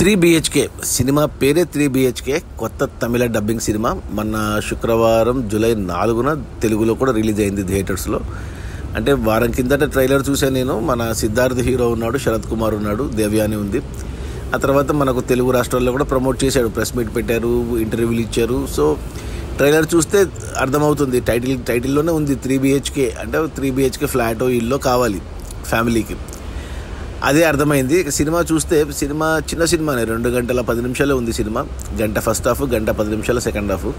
Three BHK cinema పేరే 3 BHK. కొత్త తమిళ dubbing cinema మొన్న శుక్రవారం జూలై 4న తెలుగులో కూడా రిలీజ్ అయింది థియేటర్స్లో. అంటే వారం కిందట ట్రైలర్ చూసాను నేను. మన సిద్ధార్థ్ హీరో ఉన్నాడు, శరత్ కుమార్ ఉన్నాడు, దేవ్యాని ఉంది. ఆ తర్వాత మనకు తెలుగు రాష్ట్రాల్లో కూడా ప్రమోట్ చేశాడు, ప్రెస్ మీట్ పెట్టారు, ఇంటర్వ్యూలు ఇచ్చారు. సో ట్రైలర్ చూస్తే అర్థమవుతుంది, టైటిల్లోనే ఉంది 3 BHK. అంటే 3 BHK ఫ్లాటో ఇల్లు కావాలి ఫ్యామిలీకి, అదే అర్థమైంది. సినిమా చూస్తే సినిమా చిన్న సినిమానే, 2 గంటల 10 నిమిషాలే ఉంది సినిమా. గంట ఫస్ట్ హాఫ్, గంట 10 నిమిషాల సెకండ్ హాఫ్.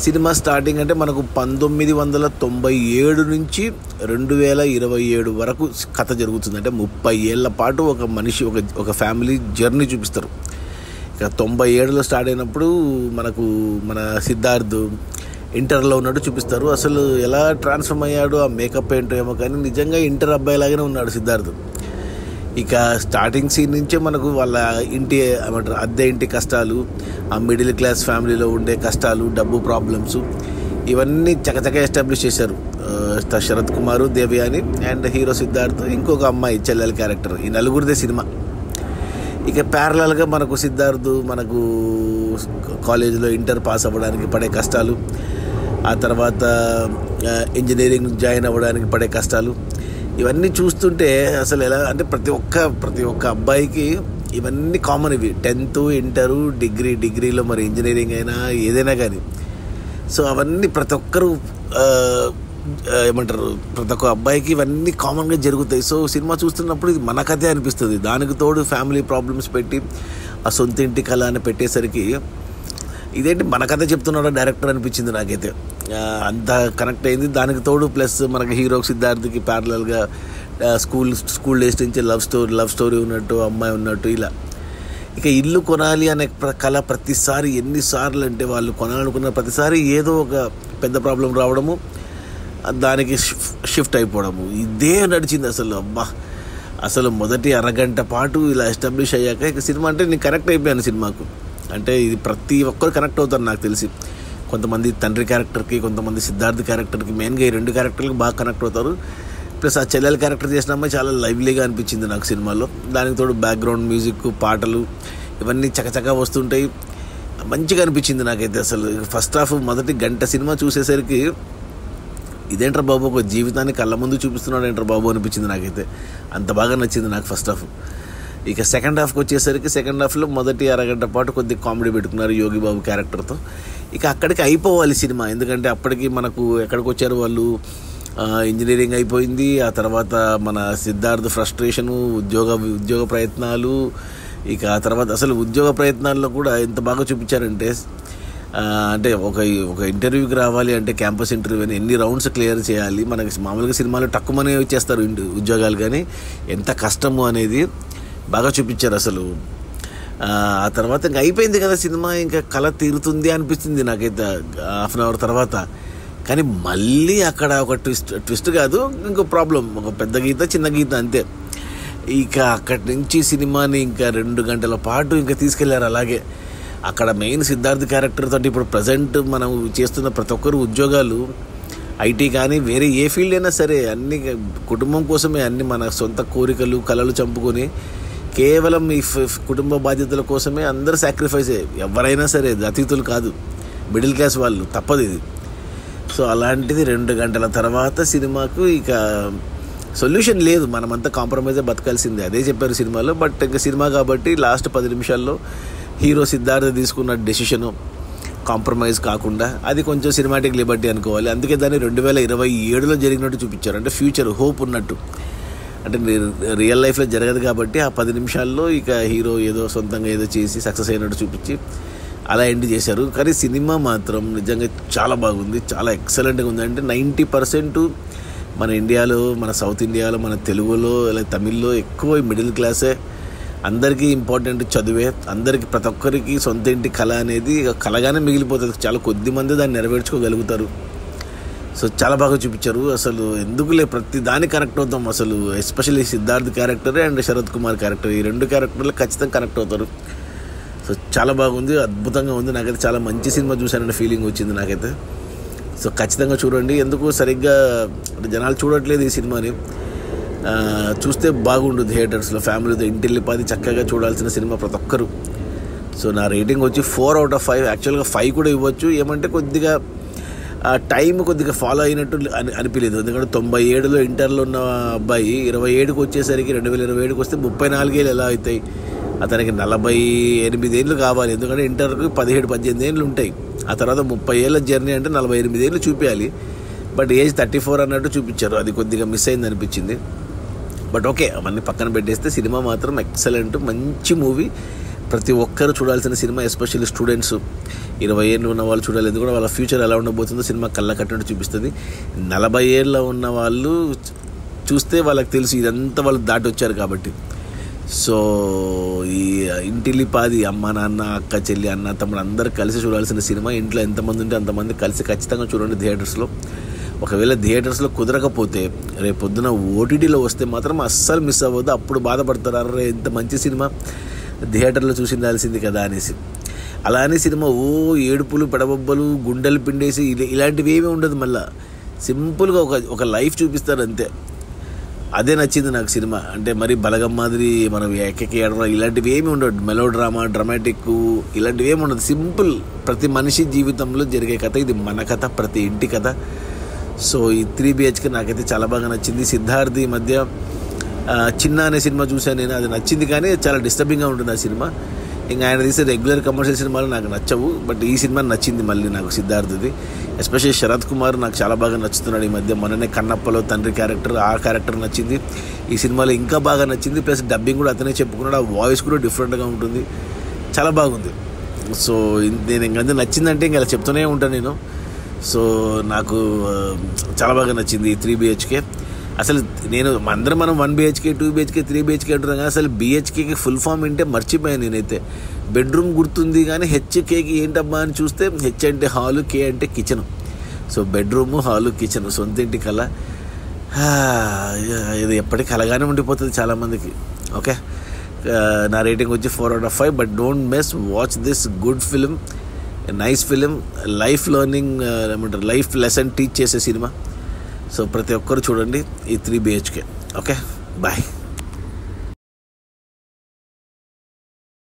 సినిమా స్టార్టింగ్ అంటే మనకు 1997 నుంచి 2027 వరకు కథ జరుగుతుంది. అంటే 30 ఏళ్ల పాటు ఒక మనిషి ఒక ఫ్యామిలీ జర్నీ చూపిస్తారు. ఇక 97లో స్టార్ట్ అయినప్పుడు మనకు మన సిద్ధార్థ్ ఇంటర్లో ఉన్నట్టు చూపిస్తారు. అసలు ఎలా ట్రాన్స్ఫార్మ్ అయ్యాడు, ఆ మేకప్ ఏంటో ఏమో కానీ నిజంగా ఇంటర్ అబ్బాయిలాగానే ఉన్నాడు సిద్ధార్థ్. ఇక స్టార్టింగ్ సీన్ నుంచే మనకు వాళ్ళ ఇంటి ఏమంటారు అద్దె ఇంటి కష్టాలు, ఆ మిడిల్ క్లాస్ ఫ్యామిలీలో ఉండే కష్టాలు, డబ్బు ప్రాబ్లమ్స్, ఇవన్నీ చకచక ఎస్టాబ్లిష్ చేశారు. శరత్ కుమారు, దేవ్యాని అండ్ హీరో సిద్ధార్థ్, ఇంకొక అమ్మాయి చెల్లెల క్యారెక్టర్, ఈ నలుగురిదే సినిమా. ఇక ప్యారలల్గా మనకు సిద్ధార్థ్ మనకు కాలేజీలో ఇంటర్ పాస్ అవ్వడానికి పడే కష్టాలు, ఆ తర్వాత ఇంజనీరింగ్ జాయిన్ అవ్వడానికి పడే కష్టాలు, ఇవన్నీ చూస్తుంటే అసలు ఎలా అంటే ప్రతి ఒక్క అబ్బాయికి ఇవన్నీ కామన్. ఇవి 10th, ఇంటరు, డిగ్రీలో మరి ఇంజనీరింగ్ అయినా ఏదైనా కానీ. సో అవన్నీ ప్రతి ఒక్కరు ఏమంటారు, ప్రతి ఒక్క అబ్బాయికి ఇవన్నీ కామన్గా జరుగుతాయి. సో సినిమా చూస్తున్నప్పుడు ఇది మన కథే అనిపిస్తుంది. దానికి తోడు ఫ్యామిలీ ప్రాబ్లమ్స్ పెట్టి ఆ సొంత ఇంటి కళ అని పెట్టేసరికి ఇదేంటి మన కథ చెప్తున్నాడో డైరెక్టర్ అనిపించింది నాకైతే. అంత కనెక్ట్ అయింది. దానికి తోడు ప్లస్ మనకి హీరో సిద్ధార్థ్కి ప్యారలల్గా స్కూల్ డేస్ నుంచి లవ్ స్టోరీ ఉన్నట్టు, అమ్మాయి ఉన్నట్టు ఇలా. ఇక ఇల్లు కొనాలి అనే కళ ప్రతిసారి ఎన్నిసార్లు అంటే వాళ్ళు కొనాలనుకున్న ప్రతిసారి ఏదో ఒక పెద్ద ప్రాబ్లం రావడము, దానికి షిఫ్ట్ అయిపోవడము, ఇదే నడిచింది అసలు. అసలు మొదటి అరగంట పాటు ఇలా ఎస్టాబ్లిష్ అయ్యాక ఇక సినిమా అంటే నేను కనెక్ట్ అయిపోయాను సినిమాకు. అంటే ఇది ప్రతి ఒక్కరు కనెక్ట్ అవుతారు నాకు తెలిసి. కొంతమంది తండ్రి క్యారెక్టర్కి, కొంతమంది సిద్ధార్థ్ క్యారెక్టర్కి, మెయిన్గా ఈ 2 క్యారెక్టర్లకు బాగా కనెక్ట్ అవుతారు. ప్లస్ ఆ చెల్లెల క్యారెక్టర్ చేసిన అమ్మాయి చాలా లైవ్లీగా అనిపించింది నాకు సినిమాలో. దానికి తోడు బ్యాక్గ్రౌండ్ మ్యూజిక్, పాటలు ఇవన్నీ చకచకా వస్తుంటాయి, మంచిగా అనిపించింది నాకైతే. అసలు ఫస్ట్ హాఫ్ మొదటి గంట సినిమా చూసేసరికి ఇదేంట్రా బాబు, ఒక జీవితాన్ని కళ్ళ ముందు చూపిస్తున్నాడు ఏంట్రా బాబు అనిపించింది నాకైతే. అంత బాగా నచ్చింది నాకు ఫస్ట్ హాఫ్. ఇక సెకండ్ హాఫ్కి వచ్చేసరికి సెకండ్ హాఫ్లో మొదటి అరగంట పాటు కొద్దిగా కామెడీ పెట్టుకున్నారు యోగి బాబు క్యారెక్టర్తో. ఇక అక్కడికి అయిపోవాలి సినిమా, ఎందుకంటే అప్పటికి మనకు ఎక్కడికి వచ్చారు వాళ్ళు, ఇంజనీరింగ్ అయిపోయింది. ఆ తర్వాత మన సిద్ధార్థ్ ఫ్రస్ట్రేషను, ఉద్యోగ ప్రయత్నాలు. ఇక ఆ తర్వాత అసలు ఉద్యోగ ప్రయత్నాల్లో కూడా ఎంత బాగా చూపించారంటే, అంటే ఒక ఇంటర్వ్యూకి రావాలి అంటే క్యాంపస్ ఇంటర్వ్యూ అని ఎన్ని రౌండ్స్ క్లియర్ చేయాలి. మనకి మామూలుగా సినిమాలో తక్కువనే వచ్చేస్తారు ఉద్యోగాలు, కానీ ఎంత కష్టము అనేది బాగా చూపించారు అసలు. ఆ తర్వాత ఇంకా అయిపోయింది కదా సినిమా, ఇంకా కళ తీరుతుంది అనిపిస్తుంది నాకైతే హాఫ్ అన్ అవర్ తర్వాత. కానీ మళ్ళీ అక్కడ ఒక ట్విస్ట్ కాదు, ఇంకో ప్రాబ్లం, ఒక పెద్ద గీత చిన్న గీత అంతే. ఇక అక్కడి నుంచి సినిమాని ఇంకా 2 గంటల పాటు ఇంకా తీసుకెళ్లారు అలాగే. అక్కడ మెయిన్ సిద్ధార్థ్ క్యారెక్టర్ తోటి ఇప్పుడు ప్రజెంట్ మనం చేస్తున్న ప్రతి ఒక్కరు ఉద్యోగాలు, ఐటీ కానీ వేరే ఏ ఫీల్డ్ అయినా సరే, అన్ని కుటుంబం కోసమే, అన్ని మన సొంత కోరికలు కలలు చంపుకొని కేవలం ఈ కుటుంబ బాధ్యతల కోసమే అందరూ సాక్రిఫైస్ ఎవరైనా సరే, అతిథులు కాదు, మిడిల్ క్లాస్ వాళ్ళు, తప్పదు ఇది. సో అలాంటిది 2 గంటల తర్వాత సినిమాకు ఇక సొల్యూషన్ లేదు, మనమంతా కాంప్రమైజే బతకాల్సిందే, అదే చెప్పారు సినిమాలో. బట్ ఇంకా సినిమా కాబట్టి లాస్ట్ 10 నిమిషాల్లో హీరో సిద్ధార్థ్ తీసుకున్న డెసిషను కాంప్రమైజ్ కాకుండా, అది కొంచెం సినిమాటిక్ లిబర్టీ అనుకోవాలి. అందుకే దాన్ని 2027లో జరిగినట్టు చూపించారు. అంటే ఫ్యూచర్ హోప్ ఉన్నట్టు. అంటే రియల్ లైఫ్లో జరగదు కాబట్టి ఆ 10 నిమిషాల్లో ఇక హీరో ఏదో సొంతంగా ఏదో చేసి సక్సెస్ అయినట్టు చూపించి అలా ఎండ్ చేశారు. కానీ సినిమా మాత్రం నిజంగా చాలా బాగుంది, చాలా ఎక్సలెంట్గా ఉంది. అంటే 90% మన ఇండియాలో, మన సౌత్ ఇండియాలో, మన తెలుగులో, లేదా తమిళ్లో ఎక్కువ మిడిల్ క్లాసే, అందరికీ ఇంపార్టెంట్ చదువే, అందరికీ ప్రతి ఒక్కరికి సొంత ఇంటి కళ అనేది కళగానే మిగిలిపోతుంది. చాలా కొద్ది మంది దాన్ని నెరవేర్చుకోగలుగుతారు. సో చాలా బాగా చూపించారు. అసలు ఎందుకులే ప్రతి దానికి కనెక్ట్ అవుతాం అసలు. Especially Siddharth character and Sarath Kumar character, ఈ 2 క్యారెక్టర్లు ఖచ్చితంగా కనెక్ట్ అవుతారు. సో చాలా బాగుంది, అద్భుతంగా ఉంది. నాకైతే చాలా మంచి సినిమా చూశాననే ఫీలింగ్ వచ్చింది నాకైతే. సో ఖచ్చితంగా చూడండి. ఎందుకు సరిగ్గా జనాలు చూడట్లేదు ఈ సినిమాని. చూస్తే బాగుండు థియేటర్స్లో ఫ్యామిలీతో ఇంటిల్లిపాది చక్కగా చూడాల్సిన సినిమా ప్రతి ఒక్కరు. సో నా రేటింగ్ వచ్చి 4/5. యాక్చువల్గా 5 కూడా ఇవ్వచ్చు. ఏమంటే కొద్దిగా టైం కొద్దిగా ఫాలో అయినట్టు అనిపించలేదు. ఎందుకంటే 97లో ఇంటర్లో ఉన్న అబ్బాయి 27కి వచ్చేసరికి 2027కి వస్తే 34 ఏళ్ళు ఎలా అవుతాయి? అతనికి 48 ఏళ్ళు కావాలి. ఎందుకంటే ఇంటర్కి 17-18 ఏళ్ళు ఉంటాయి. ఆ తర్వాత 30 ఏళ్ళ జర్నీ అంటే 48 ఏళ్ళు చూపించాలి. బట్ ఏజ్ 34 అన్నట్టు చూపించారు. అది కొద్దిగా మిస్ అయింది అనిపించింది. బట్ ఓకే, అవన్నీ పక్కన పెట్టేస్తే సినిమా మాత్రం ఎక్సలెంట్, మంచి మూవీ. ప్రతి ఒక్కరు చూడాల్సిన సినిమా. ఎస్పెషల్లీ స్టూడెంట్స్, 20 ఏళ్ళు ఉన్న వాళ్ళు చూడాలి. ఎందుకంటే వాళ్ళ ఫ్యూచర్ ఎలా ఉండబోతుందో సినిమా కళ్ళ కట్టినట్టు చూపిస్తుంది. 40 ఏళ్ళ ఉన్న వాళ్ళు చూస్తే వాళ్ళకి తెలుసు ఇదంతా వాళ్ళు దాటి వచ్చారు కాబట్టి. సో ఈ ఇంటిల్లిపాది అమ్మ నాన్న అక్క చెల్లి అన్న తమ్ముడు అందరు కలిసి చూడాల్సిన సినిమా. ఇంట్లో ఎంతమంది ఉంటే అంతమంది కలిసి ఖచ్చితంగా చూడండి థియేటర్స్లో. ఒకవేళ థియేటర్స్లో కుదరకపోతే రేపు పొద్దున ఓటీటీలో వస్తే మాత్రం అస్సలు మిస్ అవ్వద్దు. అప్పుడు బాధపడతారు, అరే ఇంత మంచి సినిమా థియేటర్లో చూసిందాల్సింది కదా అనేసి. అలానే సినిమా ఏడుపులు పెడబొబ్బలు గుండెలు పిండేసి ఇలాంటివి ఏమీ ఉండదు. మళ్ళీ సింపుల్గా ఒక లైఫ్ చూపిస్తారు అంతే. అదే నచ్చింది నాకు సినిమా. అంటే మరి బలగం మాదిరి మనం ఎక్కకి ఏడరా ఇలాంటివి ఏమి ఉండదు. మెలో డ్రామా, డ్రామాటిక్ ఇలాంటివి ఏమి ఉండదు. సింపుల్ ప్రతి మనిషి జీవితంలో జరిగే కథ. ఇది మన కథ, ప్రతి ఇంటి కథ. సో ఈ 3 BHK నాకైతే చాలా బాగా నచ్చింది. సిద్ధార్థ్ ఈ మధ్య చిన్న అనే సినిమా చూశాను నేను, అది నచ్చింది కానీ చాలా డిస్టర్బింగ్గా ఉంటుంది ఆ సినిమా. ఇంకా ఆయన తీసే రెగ్యులర్ కమర్షియల్ సినిమాలు నాకు నచ్చవు. బట్ ఈ సినిమా నచ్చింది మళ్ళీ నాకు సిద్ధార్థది. ఎస్పెషల్లీ శరత్ కుమార్ నాకు చాలా బాగా నచ్చుతున్నాడు ఈ మధ్య. మొన్ననే కన్నప్పలో తండ్రి క్యారెక్టర్, ఆ క్యారెక్టర్ నచ్చింది. ఈ సినిమాలో ఇంకా బాగా నచ్చింది. ప్లస్ డబ్బింగ్ కూడా అతనే చెప్పుకున్నాడు. ఆ వాయిస్ కూడా డిఫరెంట్గా ఉంటుంది, చాలా బాగుంది. సో నేను ఇంకంతా నచ్చిందంటే ఇంకా చెప్తూనే ఉంటాను నేను. సో నాకు చాలా బాగా నచ్చింది ఈ 3 BHK. అసలు మనం 1 BHK 2 BHK 3 BHK అంటున్నాం కానీ అసలు BHKకి ఫుల్ ఫామ్ ఏంటే మర్చిపోయాను నేనైతే. బెడ్రూమ్ గుర్తుంది కానీ HKకి ఏంటబ్బా అని చూస్తే H అంటే హాలు, K అంటే kitchen. So bedroom, hall, kitchen, సొంతింటి కళ. ఇది ఎప్పటికీ కలగానే ఉండిపోతుంది చాలామందికి. ఓకే, నా రేటింగ్ వచ్చి 4/5. But don't miss, watch this good film, nice film, life learning ఏమంటారు, లైఫ్ లెసన్ టీచ్ చేసే సినిమా. సో ప్రతి ఒక్కరు చూడండి ఈ 3 BHK. Okay, bye.